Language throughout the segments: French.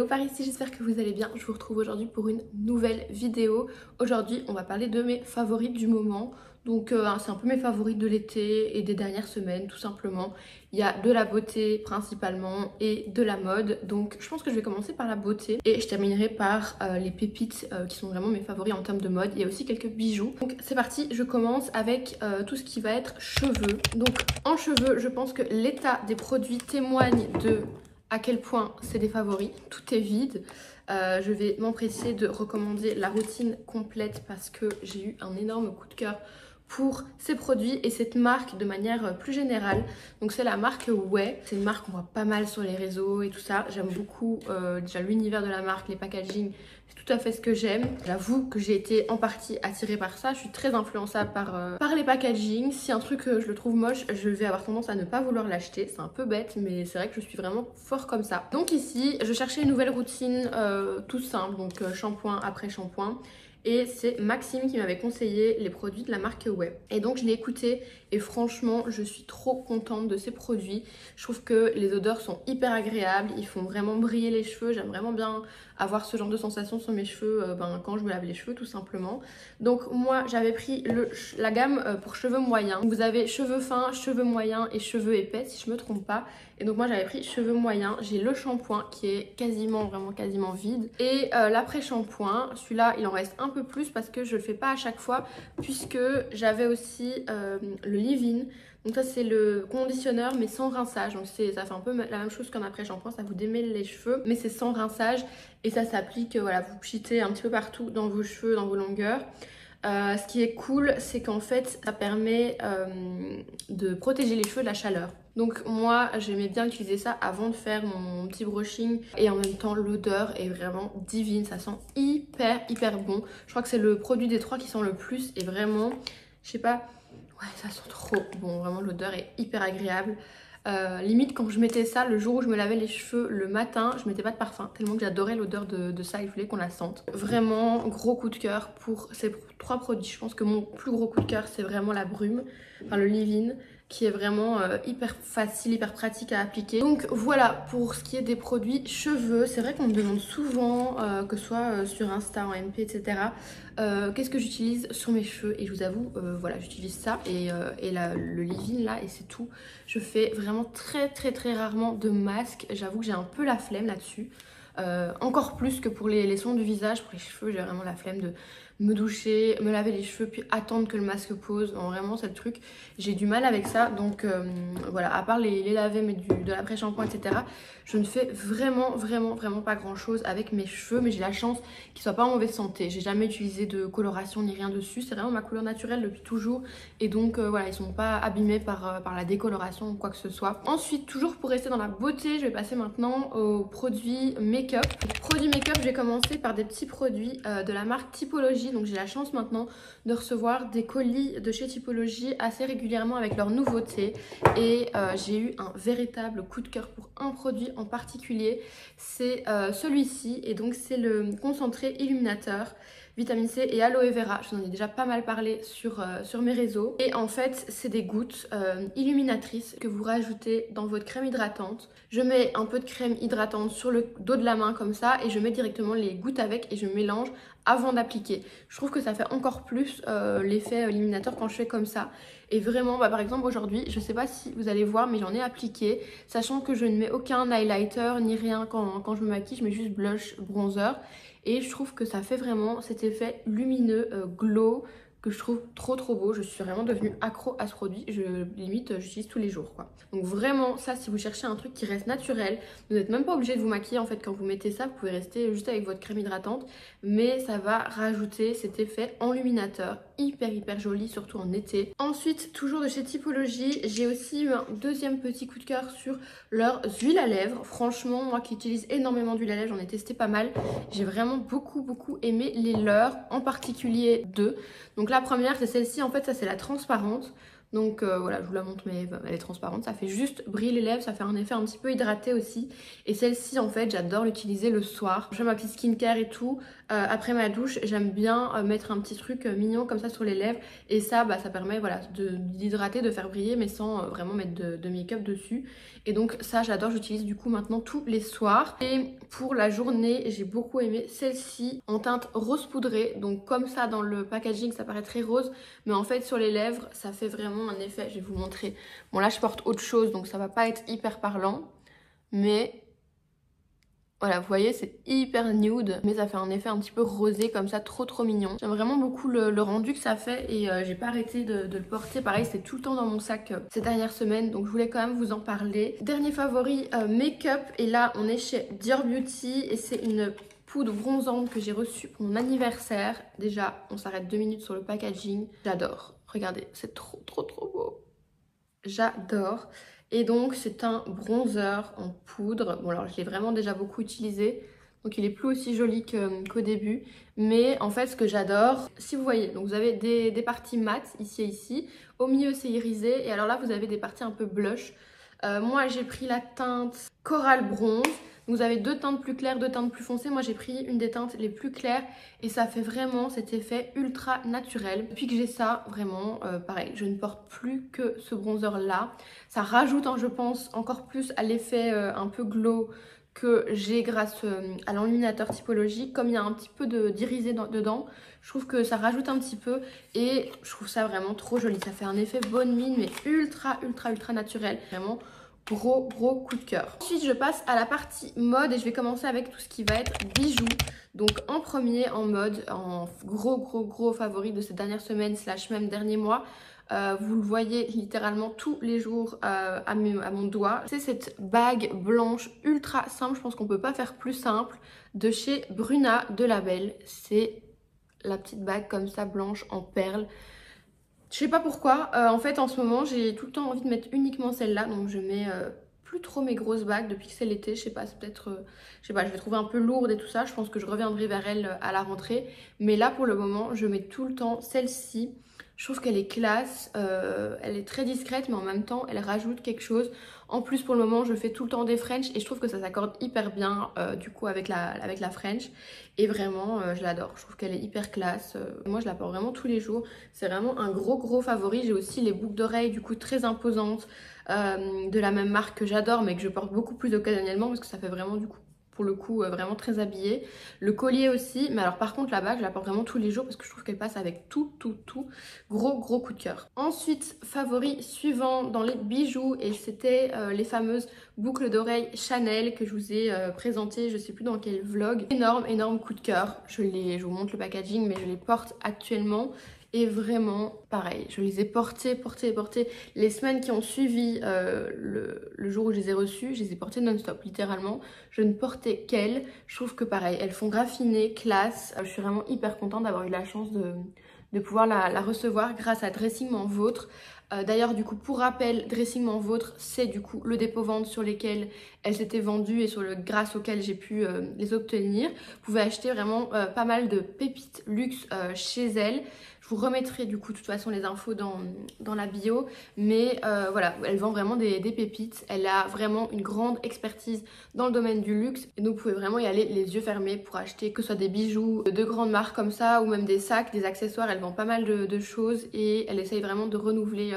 par ici, j'espère que vous allez bien. Je vous retrouve aujourd'hui pour une nouvelle vidéo. Aujourd'hui, on va parler de mes favorites du moment. Donc c'est un peu mes favorites de l'été et des dernières semaines tout simplement. Il y a de la beauté principalement et de la mode. Donc je pense que je vais commencer par la beauté et je terminerai par les pépites qui sont vraiment mes favoris en termes de mode. Il y a aussi quelques bijoux. Donc c'est parti, je commence avec tout ce qui va être cheveux. Donc en cheveux, je pense que l'état des produits témoigne de à quel point c'est des favoris. Tout est vide. Je vais m'empresser de recommander la routine complète parce que j'ai eu un énorme coup de cœur pour ces produits et cette marque de manière plus générale. Donc c'est la marque Ouai. C'est une marque qu'on voit pas mal sur les réseaux et tout ça. J'aime beaucoup déjà l'univers de la marque, les packaging. C'est tout à fait ce que j'aime. J'avoue que j'ai été en partie attirée par ça. Je suis très influençable par les packaging. Si un truc je le trouve moche, je vais avoir tendance à ne pas vouloir l'acheter. C'est un peu bête, mais c'est vrai que je suis vraiment fort comme ça. Donc ici, je cherchais une nouvelle routine toute simple. Donc shampoing après shampoing. Et c'est Maxime qui m'avait conseillé les produits de la marque Ouai. Et donc je l'ai écouté et franchement je suis trop contente de ces produits. Je trouve que les odeurs sont hyper agréables, ils font vraiment briller les cheveux. J'aime vraiment bien avoir ce genre de sensation sur mes cheveux quand je me lave les cheveux tout simplement. Donc moi j'avais pris la gamme pour cheveux moyens. Vous avez cheveux fins, cheveux moyens et cheveux épais si je me trompe pas. Et donc moi j'avais pris cheveux moyens. J'ai le shampoing qui est quasiment vide. Et l'après-shampoing, celui-là il en reste un peu plus parce que je le fais pas à chaque fois puisque j'avais aussi le leave-in. Donc ça c'est le conditionneur mais sans rinçage. Donc ça fait un peu la même chose qu'un après-shampoing, ça vous démêle les cheveux mais c'est sans rinçage et ça s'applique, voilà, vous pchitez un petit peu partout dans vos cheveux, dans vos longueurs. Ce qui est cool, c'est qu'en fait, ça permet de protéger les cheveux de la chaleur. Donc moi, j'aimais bien utiliser ça avant de faire mon petit brushing. Et en même temps, l'odeur est vraiment divine. Ça sent hyper bon. Je crois que c'est le produit des trois qui sent le plus. Et vraiment, je sais pas, ouais, ça sent trop bon. Vraiment, l'odeur est hyper agréable. Limite quand je mettais ça le jour où je me lavais les cheveux le matin, je mettais pas de parfum tellement que j'adorais l'odeur de ça et je voulais qu'on la sente. Vraiment gros coup de cœur pour ces trois produits. Je pense que mon plus gros coup de cœur c'est vraiment la brume, enfin le leave-in qui est vraiment hyper facile, hyper pratique à appliquer. Donc voilà pour ce qui est des produits cheveux. C'est vrai qu'on me demande souvent, que ce soit sur Insta, en MP, etc. Qu'est-ce que j'utilise sur mes cheveux et je vous avoue, voilà, j'utilise ça et le leave-in là et c'est tout. Je fais vraiment très rarement de masque. J'avoue que j'ai un peu la flemme là-dessus. Encore plus que pour les soins du visage, pour les cheveux, j'ai vraiment la flemme de me doucher, me laver les cheveux, puis attendre que le masque pose. Non, vraiment, c'est le truc. J'ai du mal avec ça. Donc voilà, à part les laver, mais de l'après-shampoing, etc. Je ne fais vraiment pas grand-chose avec mes cheveux. Mais j'ai la chance qu'ils soient pas en mauvaise santé. J'ai jamais utilisé de coloration ni rien dessus. C'est vraiment ma couleur naturelle depuis toujours. Et donc voilà, ils sont pas abîmés par la décoloration ou quoi que ce soit. Ensuite, toujours pour rester dans la beauté, je vais passer maintenant aux produits make-up. Produits make-up, je vais commencer par des petits produits de la marque Typologie. Donc j'ai la chance maintenant de recevoir des colis de chez Typologie assez régulièrement avec leurs nouveautés. Et j'ai eu un véritable coup de cœur pour un produit en particulier. C'est celui-ci et donc c'est le concentré illuminateur vitamine C et aloe vera. Je vous en ai déjà pas mal parlé sur mes réseaux. Et en fait, c'est des gouttes illuminatrices que vous rajoutez dans votre crème hydratante. Je mets un peu de crème hydratante sur le dos de la main comme ça et je mets directement les gouttes avec et je mélange avant d'appliquer. Je trouve que ça fait encore plus l'effet illuminateur quand je fais comme ça. Et vraiment, par exemple aujourd'hui, je sais pas si vous allez voir, mais j'en ai appliqué. Sachant que je ne mets aucun highlighter ni rien quand je me maquille, je mets juste blush, bronzer. Et je trouve que ça fait vraiment cet effet lumineux, glow, que je trouve trop beau. Je suis vraiment devenue accro à ce produit. Limite, j'utilise tous les jours quoi. Donc vraiment, ça, si vous cherchez un truc qui reste naturel, vous n'êtes même pas obligé de vous maquiller en fait quand vous mettez ça. Vous pouvez rester juste avec votre crème hydratante. Mais ça va rajouter cet effet enluminateur hyper joli, surtout en été. Ensuite, toujours de chez Typologie, j'ai aussi eu un deuxième petit coup de cœur sur leurs huiles à lèvres. Franchement, moi qui utilise énormément d'huile à lèvres, j'en ai testé pas mal. J'ai vraiment beaucoup aimé les leurs, en particulier deux. Donc la première, c'est celle-ci, en fait, ça c'est la transparente. Donc voilà, je vous la montre, mais elle est transparente. Ça fait juste briller les lèvres, ça fait un effet un petit peu hydraté aussi. Et celle-ci, en fait, j'adore l'utiliser le soir. Je fais ma petite skincare et tout. Après ma douche, j'aime bien mettre un petit truc mignon comme ça sur les lèvres. Et ça, ça permet voilà, d'hydrater, de faire briller, mais sans vraiment mettre de make-up dessus. Et donc ça, j'adore, j'utilise du coup maintenant tous les soirs. Et pour la journée, j'ai beaucoup aimé celle-ci en teinte rose poudrée. Donc comme ça, dans le packaging, ça paraît très rose. Mais en fait, sur les lèvres, ça fait vraiment un effet. Je vais vous montrer. Bon, là, je porte autre chose, donc ça va pas être hyper parlant. Mais voilà, vous voyez, c'est hyper nude, mais ça fait un effet un petit peu rosé comme ça, trop mignon. J'aime vraiment beaucoup le rendu que ça fait et j'ai pas arrêté de le porter. Pareil, c'est tout le temps dans mon sac ces dernières semaines, donc je voulais quand même vous en parler. Dernier favori, make-up, et là on est chez Dior Beauty et c'est une poudre bronzante que j'ai reçue pour mon anniversaire. Déjà, on s'arrête 2 minutes sur le packaging. J'adore. Regardez, c'est trop beau. J'adore. Et donc c'est un bronzer en poudre. Bon alors je l'ai vraiment déjà beaucoup utilisé. Donc il est plus aussi joli qu'au début. Mais en fait ce que j'adore, si vous voyez, donc vous avez des parties mat ici et ici. Au milieu c'est irisé. Et alors là vous avez des parties un peu blush. Moi j'ai pris la teinte Coral Bronze. Vous avez 2 teintes plus claires, 2 teintes plus foncées. Moi j'ai pris une des teintes les plus claires et ça fait vraiment cet effet ultra naturel. Depuis que j'ai ça, vraiment, pareil, je ne porte plus que ce bronzer là. Ça rajoute, je pense, encore plus à l'effet un peu glow que j'ai grâce à l'enluminateur typologique. Comme il y a un petit peu d'irisé dedans, je trouve que ça rajoute un petit peu et je trouve ça vraiment trop joli. Ça fait un effet bonne mine mais ultra naturel. Vraiment gros coup de cœur. Ensuite je passe à la partie mode et je vais commencer avec tout ce qui va être bijoux. Donc en premier en mode, en gros favori de ces dernières semaines slash même derniers mois, vous le voyez littéralement tous les jours à mon doigt. C'est cette bague blanche ultra simple, je pense qu'on peut pas faire plus simple, de chez Bruna de Label. C'est la petite bague comme ça blanche en perles. Je sais pas pourquoi, en fait en ce moment j'ai tout le temps envie de mettre uniquement celle-là, donc je mets plus trop mes grosses bagues depuis que c'est l'été, je sais pas, c'est peut-être, je sais pas, je vais trouver un peu lourde et tout ça, je pense que je reviendrai vers elle à la rentrée, mais là pour le moment je mets tout le temps celle-ci. Je trouve qu'elle est classe, elle est très discrète mais en même temps elle rajoute quelque chose. En plus pour le moment je fais tout le temps des French et je trouve que ça s'accorde hyper bien du coup avec la French. Et vraiment je l'adore, je trouve qu'elle est hyper classe. Moi je la porte vraiment tous les jours, c'est vraiment un gros favori. J'ai aussi les boucles d'oreilles du coup très imposantes de la même marque que j'adore mais que je porte beaucoup plus occasionnellement parce que ça fait vraiment du coup pour le coup vraiment très habillée. Le collier aussi, mais alors par contre la bague je la porte vraiment tous les jours parce que je trouve qu'elle passe avec tout. Gros coup de cœur. Ensuite, favori suivant dans les bijoux et c'était les fameuses boucles d'oreilles Chanel que je vous ai présentées, je sais plus dans quel vlog. Énorme coup de cœur. Je vous montre le packaging mais je les porte actuellement. Et vraiment, pareil, je les ai portées les semaines qui ont suivi le jour où je les ai reçues, je les ai portées non-stop, littéralement. Je ne portais qu'elles. Je trouve que pareil, elles font raffiner, classe. Je suis vraiment hyper contente d'avoir eu la chance de pouvoir la recevoir grâce à Dressing Vôtre. D'ailleurs du coup pour rappel, Dressing Vôtre c'est du coup le dépôt-vente sur lesquels elles étaient vendues et grâce auxquelles j'ai pu les obtenir. Vous pouvez acheter vraiment pas mal de pépites luxe chez elles. Je vous remettrai du coup de toute façon les infos dans la bio. Mais voilà, elle vend vraiment des pépites. Elle a vraiment une grande expertise dans le domaine du luxe. Et donc vous pouvez vraiment y aller les yeux fermés pour acheter que ce soit des bijoux de grandes marques comme ça ou même des sacs, des accessoires. Elle vend pas mal de choses et elle essaye vraiment de renouveler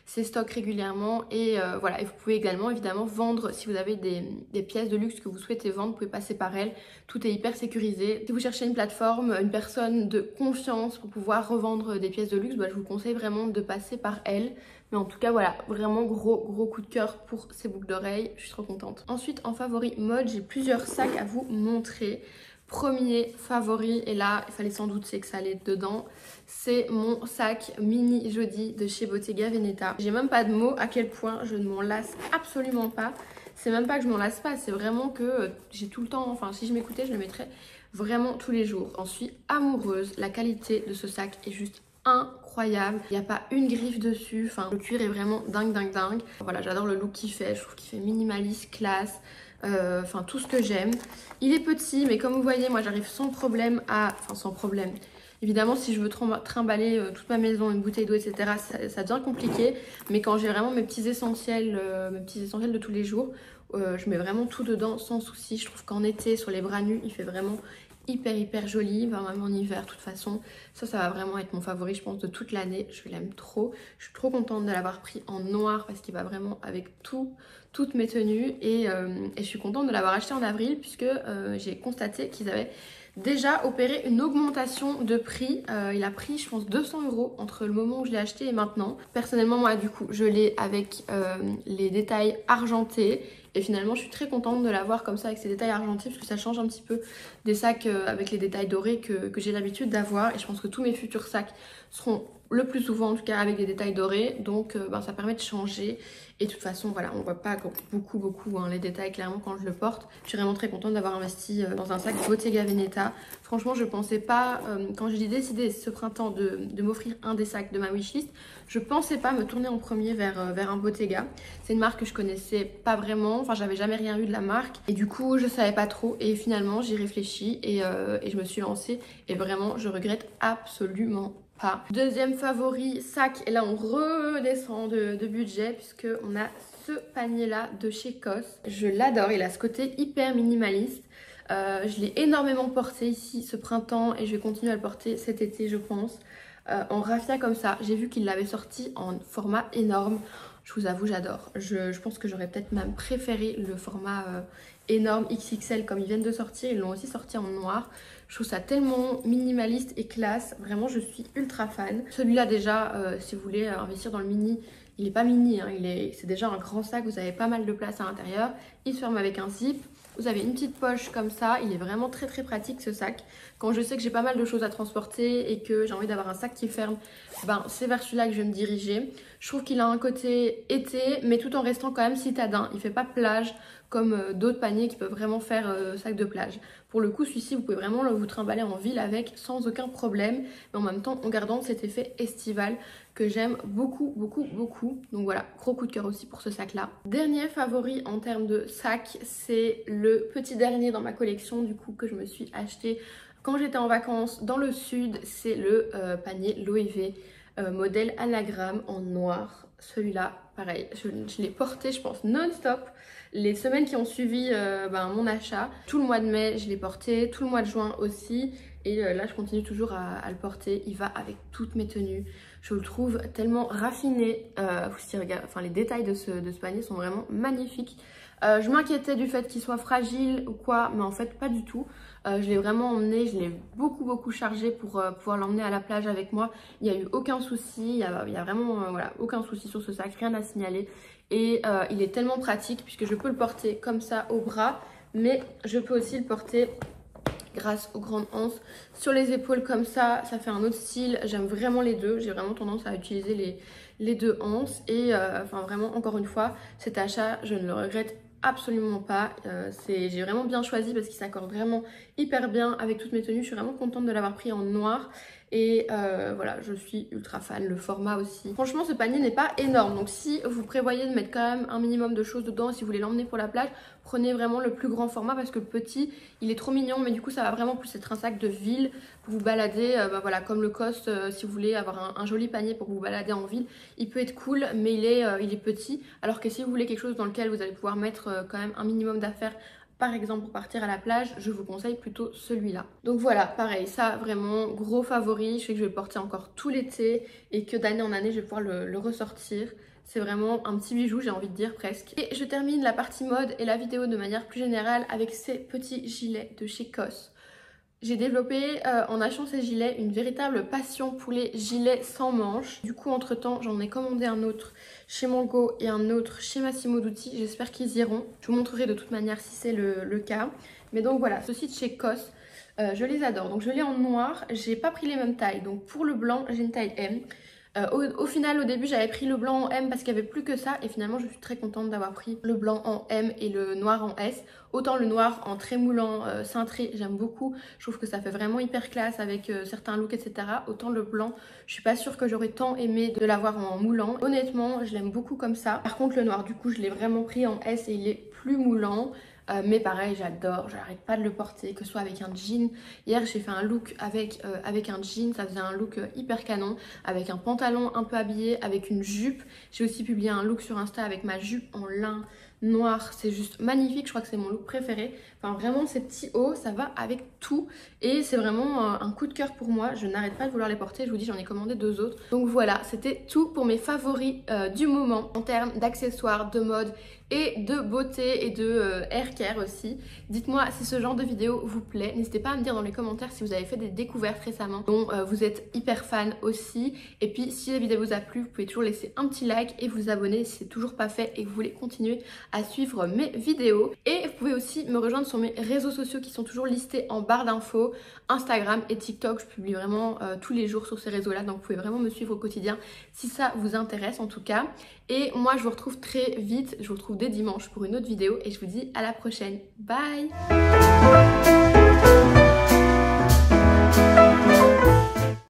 ses stocks régulièrement. Et voilà, et vous pouvez également évidemment vendre si vous avez des pièces de luxe que vous souhaitez vendre. Vous pouvez passer par elle. Tout est hyper sécurisé. Si vous cherchez une plateforme, une personne de confiance pour pouvoir revendre des pièces de luxe, je vous conseille vraiment de passer par elle. Mais en tout cas voilà, vraiment gros coup de cœur pour ces boucles d'oreilles, je suis trop contente. Ensuite en favori mode, j'ai plusieurs sacs à vous montrer. Premier favori, et là il fallait sans doute que ça allait dedans, c'est mon sac mini Jodi de chez Bottega Veneta. J'ai même pas de mots à quel point je ne m'en lasse absolument pas. C'est même pas que je m'en lasse pas, c'est vraiment que j'ai tout le temps, enfin si je m'écoutais je le mettrais vraiment tous les jours. J'en suis amoureuse, la qualité de ce sac est juste incroyable. Il n'y a pas une griffe dessus, enfin le cuir est vraiment dingue. Voilà, j'adore le look qu'il fait, je trouve qu'il fait minimaliste, classe. Enfin tout ce que j'aime. Il est petit mais comme vous voyez moi j'arrive sans problème à... Enfin sans problème. Évidemment, si je veux trimballer toute ma maison, une bouteille d'eau, etc., ça devient compliqué. Mais quand j'ai vraiment mes petits essentiels de tous les jours, je mets vraiment tout dedans sans souci. Je trouve qu'en été, sur les bras nus, il fait vraiment hyper joli, enfin, même en hiver de toute façon. Ça va vraiment être mon favori je pense de toute l'année, je l'aime trop. Je suis trop contente de l'avoir pris en noir parce qu'il va vraiment avec toutes mes tenues et je suis contente de l'avoir acheté en avril puisque j'ai constaté qu'ils avaient déjà opéré une augmentation de prix. Il a pris je pense 200 € entre le moment où je l'ai acheté et maintenant. Personnellement moi du coup je l'ai avec les détails argentés. Et finalement, je suis très contente de l'avoir comme ça avec ces détails argentés parce que ça change un petit peu des sacs avec les détails dorés que j'ai l'habitude d'avoir. Et je pense que tous mes futurs sacs seront le plus souvent en tout cas avec des détails dorés. Donc ça permet de changer. Et de toute façon, voilà, on voit pas beaucoup hein, les détails clairement quand je le porte. Je suis vraiment très contente d'avoir investi dans un sac Bottega Veneta. Franchement, je pensais pas, quand j'ai décidé ce printemps de m'offrir un des sacs de ma wishlist, je pensais pas me tourner en premier vers un Bottega. C'est une marque que je connaissais pas vraiment, enfin j'avais jamais rien eu de la marque. Et du coup, je savais pas trop. Et finalement, j'y réfléchis et je me suis lancée. Et vraiment, je regrette absolument pas. Deuxième favori, sac. Et là, on redescend de budget puisque on a ce panier là de chez COS. Je l'adore, il a ce côté hyper minimaliste. Je l'ai énormément porté ici ce printemps et je vais continuer à le porter cet été je pense. En raffia comme ça, j'ai vu qu'il l'avait sorti en format énorme. Je vous avoue j'adore. Je pense que j'aurais peut-être même préféré le format énorme XXL comme ils viennent de sortir. Ils l'ont aussi sorti en noir. Je trouve ça tellement minimaliste et classe. Vraiment je suis ultra fan. Celui-là déjà si vous voulez investir dans le mini, il n'est pas mini, hein, c'est déjà un grand sac. Vous avez pas mal de place à l'intérieur. Il se ferme avec un zip. Vous avez une petite poche comme ça, il est vraiment très pratique ce sac. Quand je sais que j'ai pas mal de choses à transporter et que j'ai envie d'avoir un sac qui ferme, ben c'est vers celui-là que je vais me diriger. Je trouve qu'il a un côté été, mais tout en restant quand même citadin. Il fait pas plage comme d'autres paniers qui peuvent vraiment faire sac de plage. Pour le coup, celui-ci, vous pouvez vraiment vous trimballer en ville avec sans aucun problème, mais en même temps en gardant cet effet estival que j'aime beaucoup. Donc voilà, gros coup de cœur aussi pour ce sac là. Dernier favori en termes de sac, c'est le petit dernier dans ma collection du coup que je me suis acheté quand j'étais en vacances dans le sud. C'est le panier Loewe modèle anagramme en noir. Celui-là, pareil, je l'ai porté je pense non-stop les semaines qui ont suivi mon achat. Tout le mois de mai je l'ai porté, tout le mois de juin aussi. Et là je continue toujours à le porter. Il va avec toutes mes tenues. Je le trouve tellement raffiné. Les détails de ce panier sont vraiment magnifiques. Je m'inquiétais du fait qu'il soit fragile ou quoi, mais en fait pas du tout. Je l'ai vraiment emmené, je l'ai beaucoup chargé pour pouvoir l'emmener à la plage avec moi. Il n'y a eu aucun souci, il y a vraiment aucun souci sur ce sac, rien à signaler. Et il est tellement pratique puisque je peux le porter comme ça au bras, mais je peux aussi le porter grâce aux grandes anses sur les épaules comme ça fait un autre style. J'aime vraiment les deux, j'ai vraiment tendance à utiliser les deux anses et vraiment encore une fois cet achat je ne le regrette absolument pas. J'ai vraiment bien choisi parce qu'il s'accorde vraiment hyper bien avec toutes mes tenues. Je suis vraiment contente de l'avoir pris en noir. Et voilà, je suis ultra fan, le format aussi. Franchement, ce panier n'est pas énorme. Donc si vous prévoyez de mettre quand même un minimum de choses dedans, si vous voulez l'emmener pour la plage, prenez vraiment le plus grand format parce que le petit, il est trop mignon. Mais du coup, ça va vraiment plus être un sac de ville pour vous balader. Comme le COS, si vous voulez avoir un joli panier pour vous balader en ville, il peut être cool, mais il est petit. Alors que si vous voulez quelque chose dans lequel vous allez pouvoir mettre quand même un minimum d'affaires, par exemple pour partir à la plage, je vous conseille plutôt celui-là. Donc voilà, pareil, ça vraiment gros favori. Je sais que je vais le porter encore tout l'été et que d'année en année je vais pouvoir le ressortir. C'est vraiment un petit bijou, j'ai envie de dire presque. Et je termine la partie mode et la vidéo de manière plus générale avec ces petits gilets de chez COS. J'ai développé en achetant ces gilets une véritable passion pour les gilets sans manches. Du coup entre temps j'en ai commandé un autre chez Mango et un autre chez Massimo Dutti. J'espère qu'ils iront. Je vous montrerai de toute manière si c'est le cas. Mais donc voilà, ceci de chez COS, je les adore. Donc je l'ai en noir, j'ai pas pris les mêmes tailles. Donc pour le blanc j'ai une taille M. Au final, au début, j'avais pris le blanc en M parce qu'il n'y avait plus que ça. Et finalement, je suis très contente d'avoir pris le blanc en M et le noir en S. Autant le noir en très moulant, cintré, j'aime beaucoup. Je trouve que ça fait vraiment hyper classe avec certains looks, etc. Autant le blanc, je suis pas sûre que j'aurais tant aimé de l'avoir en moulant. Honnêtement, je l'aime beaucoup comme ça. Par contre, le noir, du coup, je l'ai vraiment pris en S et il est plus moulant. mais pareil, j'adore, j'arrête pas de le porter, que ce soit avec un jean. Hier j'ai fait un look avec un jean, ça faisait un look hyper canon, avec un pantalon un peu habillé, avec une jupe. J'ai aussi publié un look sur Insta avec ma jupe en lin noir, c'est juste magnifique, je crois que c'est mon look préféré. Enfin vraiment ces petits hauts, ça va avec tout et c'est vraiment un coup de cœur pour moi. Je n'arrête pas de vouloir les porter, je vous dis j'en ai commandé 2 autres. Donc voilà, c'était tout pour mes favoris du moment en termes d'accessoires, de mode et de beauté et de hair care aussi. Dites-moi si ce genre de vidéo vous plaît. N'hésitez pas à me dire dans les commentaires si vous avez fait des découvertes récemment dont vous êtes hyper fan aussi. Et puis si la vidéo vous a plu, vous pouvez toujours laisser un petit like et vous abonner si c'est toujours pas fait et que vous voulez continuer à suivre mes vidéos. Et vous pouvez aussi me rejoindre sur mes réseaux sociaux qui sont toujours listés en barre d'infos, Instagram et TikTok. Je publie vraiment tous les jours sur ces réseaux-là, donc vous pouvez vraiment me suivre au quotidien si ça vous intéresse en tout cas. Et moi je vous retrouve très vite, je vous retrouve dès dimanche pour une autre vidéo et je vous dis à la prochaine. Bye!